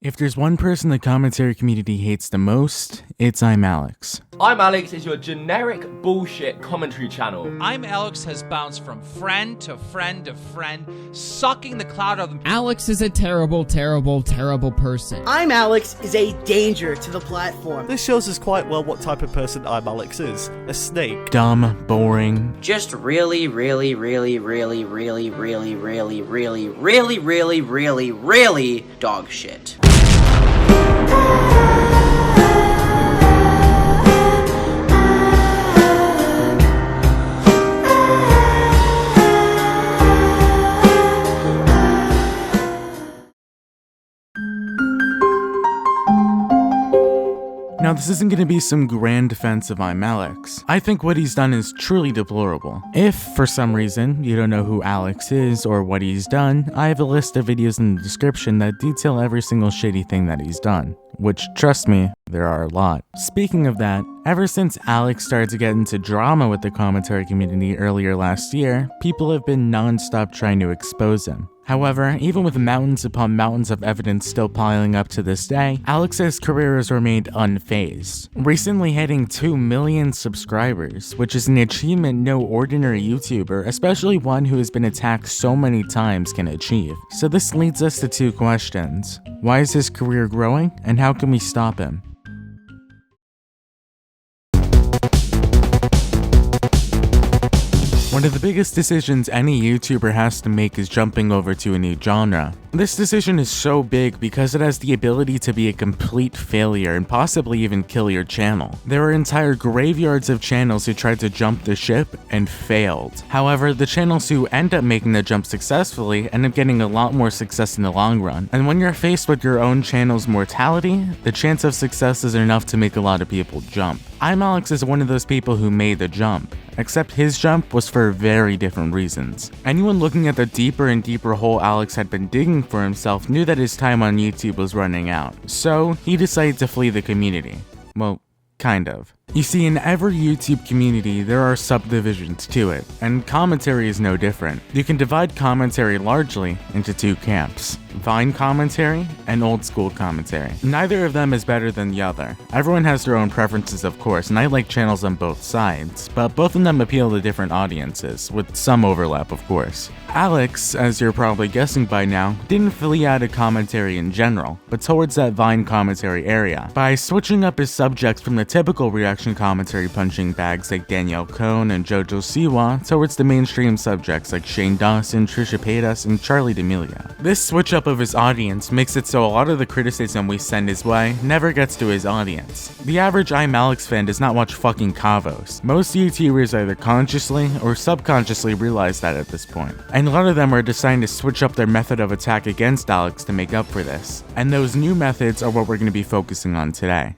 If there's one person the commentary community hates the most, it's ImAllexx. ImAllexx is your generic bullshit commentary channel. ImAllexx has bounced from friend to friend to friend, sucking the cloud out of them. Alex is a terrible, terrible, terrible person. ImAllexx is a danger to the platform. This shows us quite well what type of person ImAllexx is. A snake. Dumb, boring. Just really dog shit. Now, this isn't going to be some grand defense of ImAllexx. I think what he's done is truly deplorable. If, for some reason, you don't know who Alex is or what he's done, I have a list of videos in the description that detail every single shitty thing that he's done. Which, trust me, there are a lot. Speaking of that, ever since Alex started to get into drama with the commentary community earlier last year, people have been non-stop trying to expose him. However, even with mountains upon mountains of evidence still piling up to this day, Alex's career has remained unfazed, recently hitting 2 million subscribers, which is an achievement no ordinary YouTuber, especially one who has been attacked so many times, can achieve. So this leads us to two questions. Why is his career growing, and how can we stop him? One of the biggest decisions any YouTuber has to make is jumping over to a new genre. This decision is so big because it has the ability to be a complete failure and possibly even kill your channel. There are entire graveyards of channels who tried to jump the ship and failed. However, the channels who end up making the jump successfully end up getting a lot more success in the long run. And when you're faced with your own channel's mortality, the chance of success is enough to make a lot of people jump. ImAllexx is one of those people who made the jump, except his jump was for very different reasons. Anyone looking at the deeper and deeper hole Alex had been digging for himself knew that his time on YouTube was running out, so he decided to flee the community. Well, kind of. You see, in every YouTube community, there are subdivisions to it, and commentary is no different. You can divide commentary largely into two camps: Vine commentary and old school commentary. Neither of them is better than the other. Everyone has their own preferences, of course, and I like channels on both sides, but both of them appeal to different audiences, with some overlap, of course. Alex, as you're probably guessing by now, didn't flee out of commentary in general, but towards that Vine commentary area, by switching up his subjects from the typical reaction commentary punching bags like Danielle Cohn and Jojo Siwa towards the mainstream subjects like Shane Dawson, Trisha Paytas, and Charlie D'Amelio. This switch up of his audience makes it so a lot of the criticism we send his way never gets to his audience. The average ImAllexx fan does not watch fucking Kavos. Most YouTubers either consciously or subconsciously realize that at this point. And a lot of them are deciding to switch up their method of attack against Alex to make up for this. And those new methods are what we're going to be focusing on today.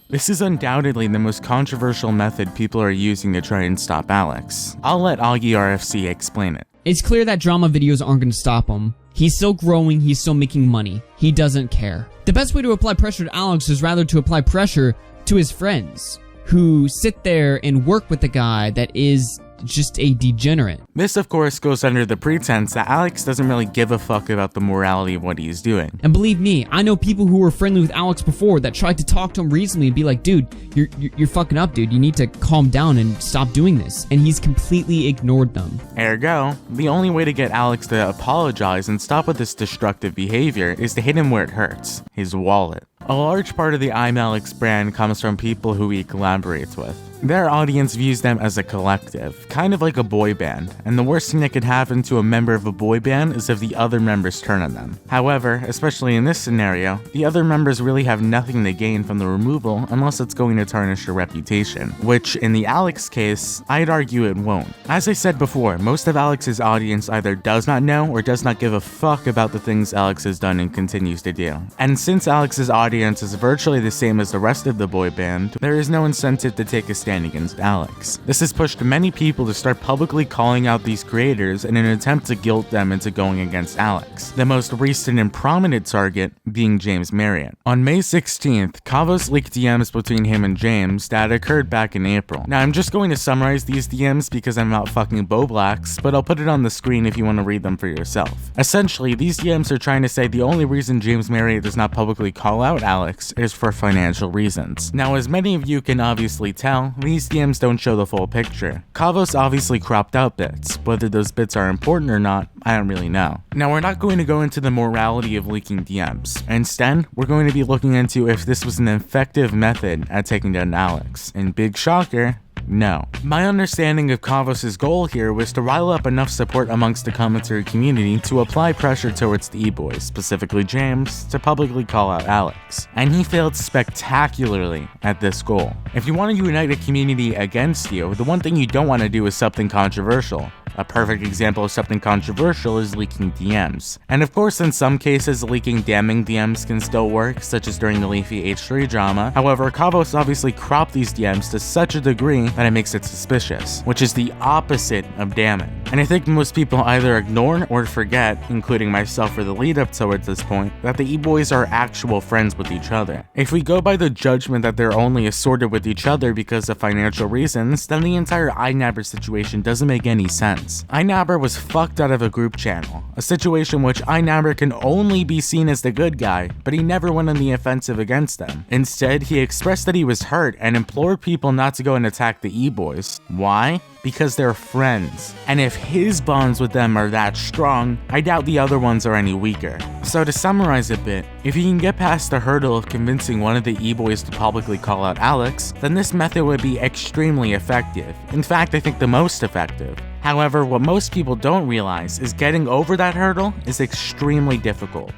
This is undoubtedly the most controversial method people are using to try and stop Alex. I'll let Augie RFC explain it. It's clear that drama videos aren't going to stop him. He's still growing, he's still making money. He doesn't care. The best way to apply pressure to Alex is rather to apply pressure to his friends, who sit there and work with the guy that is just a degenerate. This, of course, goes under the pretense that Alex doesn't really give a fuck about the morality of what he's doing. And believe me, I know people who were friendly with Alex before that tried to talk to him reasonably and be like, dude, you're fucking up, dude. You need to calm down and stop doing this. And he's completely ignored them. Ergo, the only way to get Alex to apologize and stop with this destructive behavior is to hit him where it hurts: his wallet. A large part of the ImAllexx brand comes from people who he collaborates with. Their audience views them as a collective, kind of like a boy band, and the worst thing that could happen to a member of a boy band is if the other members turn on them. However, especially in this scenario, the other members really have nothing to gain from the removal unless it's going to tarnish their reputation, which in the Alex case, I'd argue it won't. As I said before, most of Alex's audience either does not know or does not give a fuck about the things Alex has done and continues to do. And since Alex's audience is virtually the same as the rest of the boy band, there is no incentive to take a stand stand against Alex. This has pushed many people to start publicly calling out these creators in an attempt to guilt them into going against Alex, the most recent and prominent target being James Marriott. On May 16th, Kavos leaked DMs between him and James that occurred back in April. Now I'm just going to summarize these DMs because I'm not fucking Boblax, but I'll put it on the screen if you want to read them for yourself. Essentially, these DMs are trying to say the only reason James Marriott does not publicly call out Alex is for financial reasons. Now, as many of you can obviously tell, these DMs don't show the full picture. Kavos obviously cropped out bits. Whether those bits are important or not, I don't really know. Now, we're not going to go into the morality of leaking DMs. Instead, we're going to be looking into if this was an effective method at taking down Alex. And big shocker, no. My understanding of Kavos' goal here was to rile up enough support amongst the commentary community to apply pressure towards the E-boys, specifically James, to publicly call out Alex. And he failed spectacularly at this goal. If you want to unite a community against you, the one thing you don't want to do is something controversial. A perfect example of something controversial is leaking DMs. And of course, in some cases, leaking damning DMs can still work, such as during the Leafy H3 drama. However, Kavos obviously cropped these DMs to such a degree that it makes it suspicious, which is the opposite of damning. And I think most people either ignore or forget, including myself for the lead up towards this point, that the E-boys are actual friends with each other. If we go by the judgment that they're only assorted with each other because of financial reasons, then the entire iNabber situation doesn't make any sense. iNabber was fucked out of a group channel, a situation which iNabber can only be seen as the good guy, but he never went on the offensive against them. Instead, he expressed that he was hurt and implored people not to go and attack the E-boys. Why? Because they're friends. And if his bonds with them are that strong, I doubt the other ones are any weaker. So to summarize a bit, if you can get past the hurdle of convincing one of the E-boys to publicly call out Alex, then this method would be extremely effective. In fact, I think the most effective. However, what most people don't realize is getting over that hurdle is extremely difficult.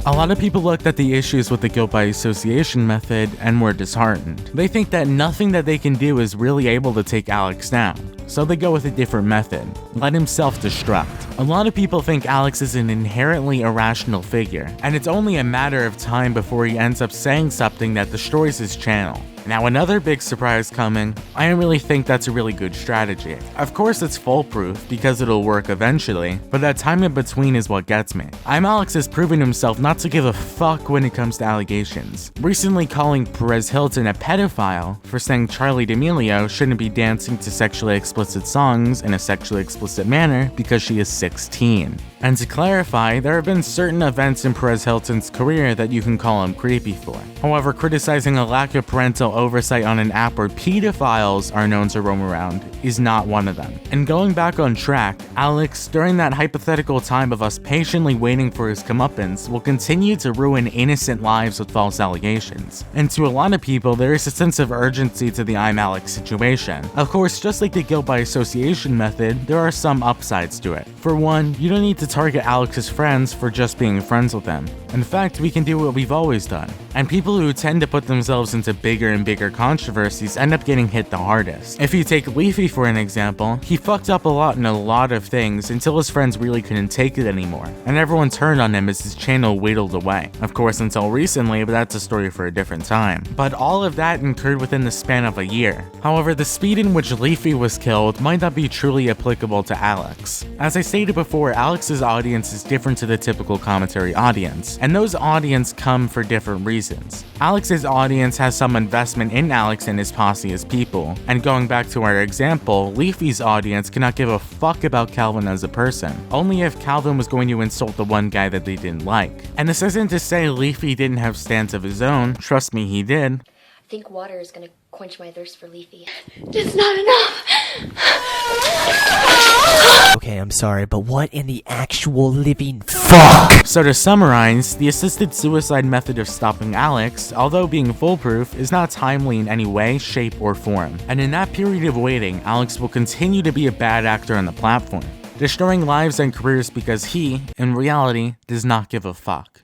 A lot of people looked at the issues with the guilt by association method and were disheartened. They think that nothing that they can do is really able to take Alex down, so they go with a different method. Let him self-destruct. A lot of people think Alex is an inherently irrational figure, and it's only a matter of time before he ends up saying something that destroys his channel. Now, another big surprise coming, I don't really think that's a really good strategy. Of course it's foolproof because it'll work eventually, but that time in between is what gets me. ImAllexx has proven himself not to give a fuck when it comes to allegations, recently calling Perez Hilton a pedophile for saying Charli D'Amelio shouldn't be dancing to sexually explicit songs in a sexually explicit manner because she is 16. And to clarify, there have been certain events in Perez Hilton's career that you can call him creepy for. However, criticizing a lack of parental oversight on an app where pedophiles are known to roam around is not one of them. And going back on track, Alex, during that hypothetical time of us patiently waiting for his comeuppance, will continue to ruin innocent lives with false allegations. And to a lot of people, there is a sense of urgency to the ImAllexx situation. Of course, just like the guilt by association method, there are some upsides to it. For one, you don't need to target Alex's friends for just being friends with them. In fact, we can do what we've always done. And people who tend to put themselves into bigger and bigger controversies end up getting hit the hardest. If you take Leafy for an example, he fucked up a lot in a lot of things until his friends really couldn't take it anymore, and everyone turned on him as his channel whittled away. Of course, until recently, but that's a story for a different time. But all of that occurred within the span of a year. However, the speed in which Leafy was killed might not be truly applicable to Alex. As I stated before, Alex's audience is different to the typical commentary audience, and those audience come for different reasons. Alex's audience has some investment in Alex and his posse as people, and going back to our example, Leafy's audience cannot give a fuck about Calvin as a person, only if Calvin was going to insult the one guy that they didn't like. And this isn't to say Leafy didn't have stands of his own, trust me, he did. I think water is gonna quench my thirst for Leafy. Just not enough! Okay, I'm sorry, but what in the actual living fuck? So to summarize, the assisted suicide method of stopping Alex, although being foolproof, is not timely in any way, shape, or form. And in that period of waiting, Alex will continue to be a bad actor on the platform, destroying lives and careers because he, in reality, does not give a fuck.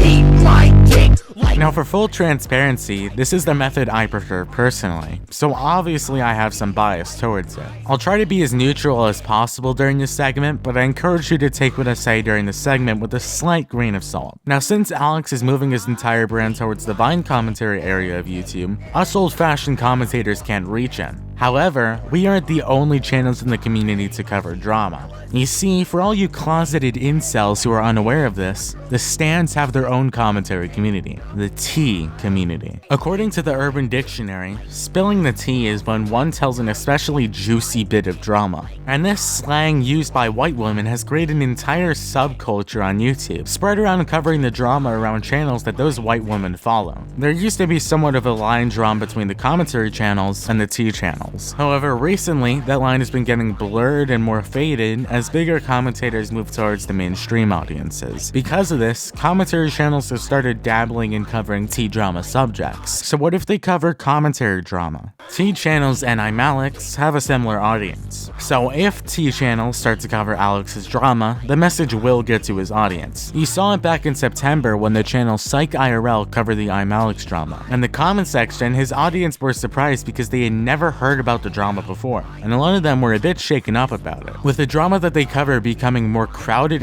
Eat my dick! Now for full transparency, this is the method I prefer personally, so obviously I have some bias towards it. I'll try to be as neutral as possible during this segment, but I encourage you to take what I say during the segment with a slight grain of salt. Now since Alex is moving his entire brand towards the Vine commentary area of YouTube, us old-fashioned commentators can't reach him. However, we aren't the only channels in the community to cover drama. You see, for all you closeted incels who are unaware of this, the Stans have their own commentary community, the tea community. According to the Urban Dictionary, spilling the tea is when one tells an especially juicy bit of drama. And this slang used by white women has created an entire subculture on YouTube, spread around covering the drama around channels that those white women follow. There used to be somewhat of a line drawn between the commentary channels and the tea channels. However, recently, that line has been getting blurred and more faded as bigger commentators move towards the mainstream audiences. Because of this, commentary channels have started dabbling in covering tea drama subjects. So what if they cover commentary drama? Tea channels and ImAllexx have a similar audience. So if tea channels start to cover Alex's drama, the message will get to his audience. You saw it back in September when the channel Psych IRL covered the ImAllexx drama. In the comment section, his audience were surprised because they had never heard about the drama before, and a lot of them were a bit shaken up about it. With the drama that they cover becoming more crowded,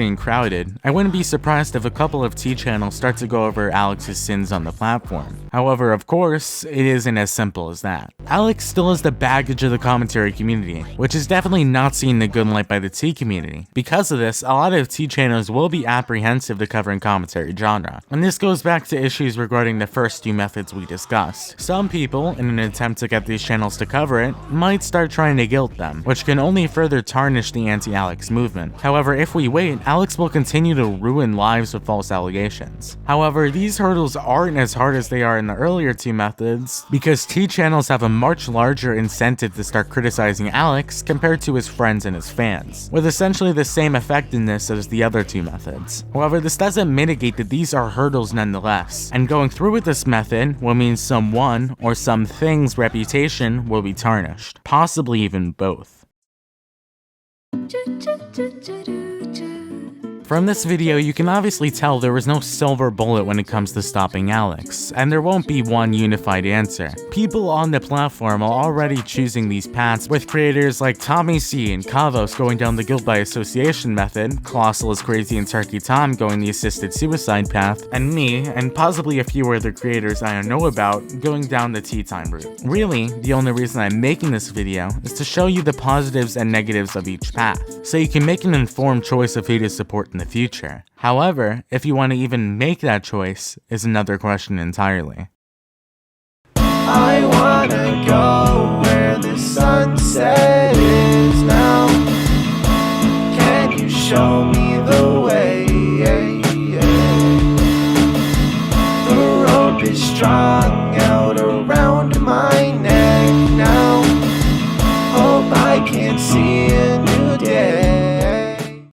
I wouldn't be surprised if a couple of tea channels start to go over Alex's sins on the platform. However, of course, it isn't as simple as that. Alex still has the baggage of the commentary community, which is definitely not seen in good light by the tea community. Because of this, a lot of tea channels will be apprehensive to covering commentary genre, and this goes back to issues regarding the first two methods we discussed. Some people, in an attempt to get these channels to cover it, might start trying to guilt them, which can only further tarnish the anti-Alex movement. However, if we wait, Alex will continue to ruin lives with false allegations. However, these hurdles aren't as hard as they are in the earlier two methods, because tea channels have a much larger incentive to start criticizing Alex compared to his friends and his fans, with essentially the same effectiveness as the other two methods. However, this doesn't mitigate that these are hurdles nonetheless, and going through with this method will mean someone or something's reputation will be tarnished, possibly even both. From this video, you can obviously tell there was no silver bullet when it comes to stopping Alex, and there won't be one unified answer. People on the platform are already choosing these paths, with creators like Tommy C and Kavos going down the guilt by association method, Colossal is Crazy and Turkey Tom going the assisted suicide path, and me, and possibly a few other creators I don't know about, going down the tea time route. Really, the only reason I'm making this video is to show you the positives and negatives of each path, so you can make an informed choice of who to support in the future. However, if you want to even make that choice is another question entirely. I wanna go where the sunset is now. Can you show me the way?